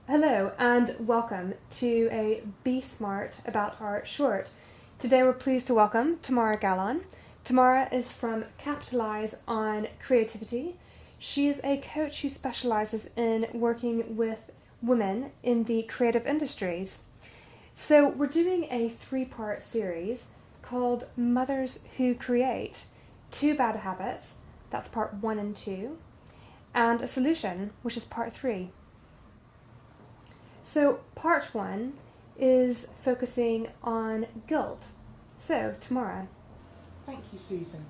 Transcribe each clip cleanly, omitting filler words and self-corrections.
Hello and welcome to a Be Smart About Art short. Today we're pleased to welcome Tamara Gal-On. Tamara is from Capitalise on creativity. She is a coach who specialises in working with women in the creative industries. So we're doing a 3-part series called Mothers Who Create. 2 Bad Habits, that's part 1 and 2, and a solution, which is part 3. So part 1 is focusing on guilt. So, Tamara. Thank you, Susan.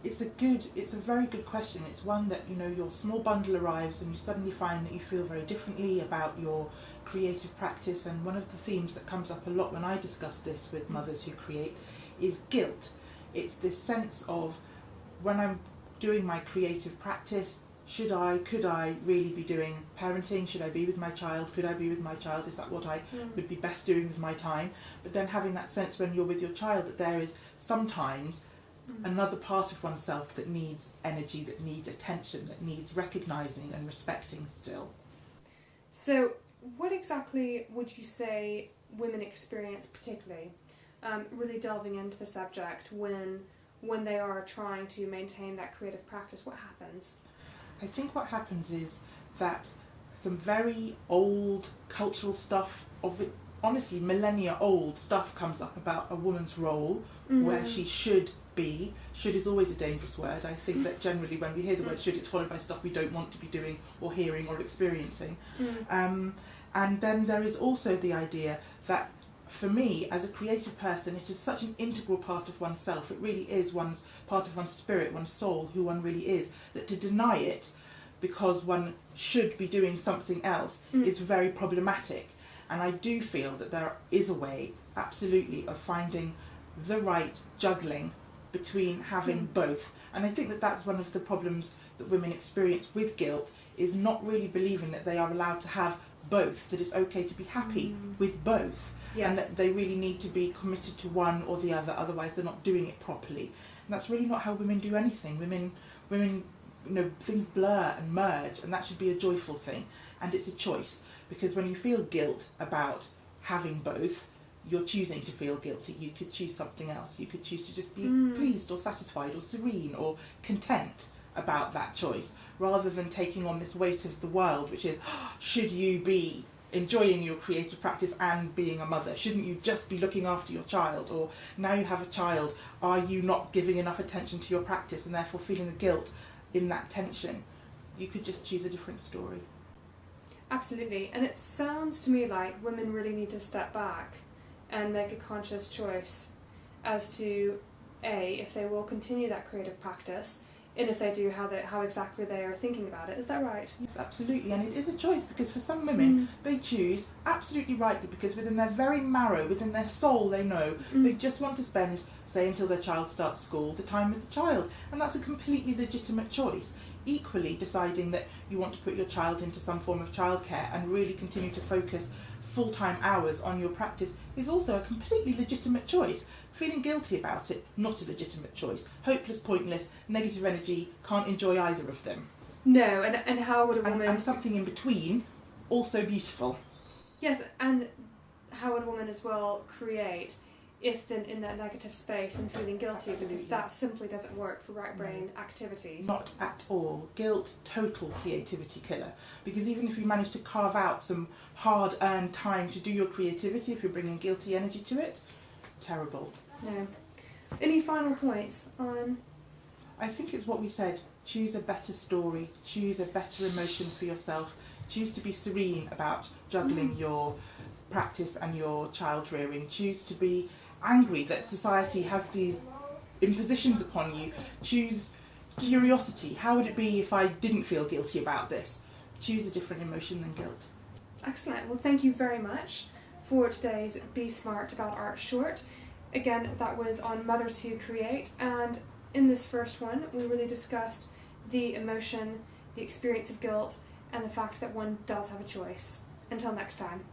It's a very good question. It's one that, your small bundle arrives and you suddenly find that you feel very differently about your creative practice. And one of the themes that comes up a lot when I discuss this with mothers who create is guilt. It's this sense of, when I'm doing my creative practice, could I really be doing parenting? Should I be with my child? Could I be with my child? Is that what I would be best doing with my time? But then having that sense when you're with your child that there is sometimes another part of oneself that needs energy, that needs attention, that needs recognising and respecting still. So what exactly would you say women experience particularly, really delving into the subject when they are trying to maintain that creative practice? What happens? I think what happens is that some very old cultural stuff, honestly millennia old stuff, comes up about a woman's role, where she should be. Should is always a dangerous word. I think that generally when we hear the word should, it's followed by stuff we don't want to be doing or hearing or experiencing. And then there is also the idea that, for me, as a creative person, it is such an integral part of oneself. It really is part of one's spirit, one's soul, who one really is, that to deny it because one should be doing something else is very problematic. And I do feel that there is a way, absolutely, of finding the right juggling between having both. And I think that that's one of the problems that women experience with guilt, is not really believing that they are allowed to have both, that it's okay to be happy with both. Yes. And that they really need to be committed to one or the other, otherwise they're not doing it properly. And that's really not how women do anything. Women, things blur and merge, and that should be a joyful thing. And it's a choice, because when you feel guilt about having both, you're choosing to feel guilty. You could choose something else. You could choose to just be pleased or satisfied or serene or content about that choice, rather than taking on this weight of the world, which is, should you be enjoying your creative practice and being a mother? Shouldn't you just be looking after your child? Or now you have a child, are you not giving enough attention to your practice and therefore feeling the guilt in that tension? You could just choose a different story. Absolutely. And it sounds to me like women really need to step back and make a conscious choice as to if they will continue that creative practice, and if they do, how exactly they are thinking about it. Is that right? Yes, absolutely. And it is a choice, because for some women, they choose, absolutely rightly, because within their very marrow, within their soul, they know they just want to spend, say, until their child starts school, the time with the child. And that's a completely legitimate choice. Equally, deciding that you want to put your child into some form of childcare and really continue to focus full-time hours on your practice is also a completely legitimate choice. Feeling guilty about it, not a legitimate choice. Hopeless, pointless, negative energy, can't enjoy either of them. No, and how would a woman... And something in between, also beautiful. Yes, and how would a woman as well create if then in that negative space and feeling guilty? Absolutely. Because that simply doesn't work for right brain activities. Not at all. Guilt, total creativity killer. Because even if you manage to carve out some hard-earned time to do your creativity, if you're bringing guilty energy to it, terrible. No. Any final points on... I think it's what we said. Choose a better story. Choose a better emotion for yourself. Choose to be serene about juggling your practice and your child rearing. Choose to be angry that society has these impositions upon you. Choose curiosity. How would it be if I didn't feel guilty about this? Choose a different emotion than guilt. Excellent. Well, thank you very much for today's Be Smart About Art short. Again, that was on Mothers Who Create, and in this first one we really discussed the emotion, the experience of guilt, and the fact that one does have a choice. Until next time.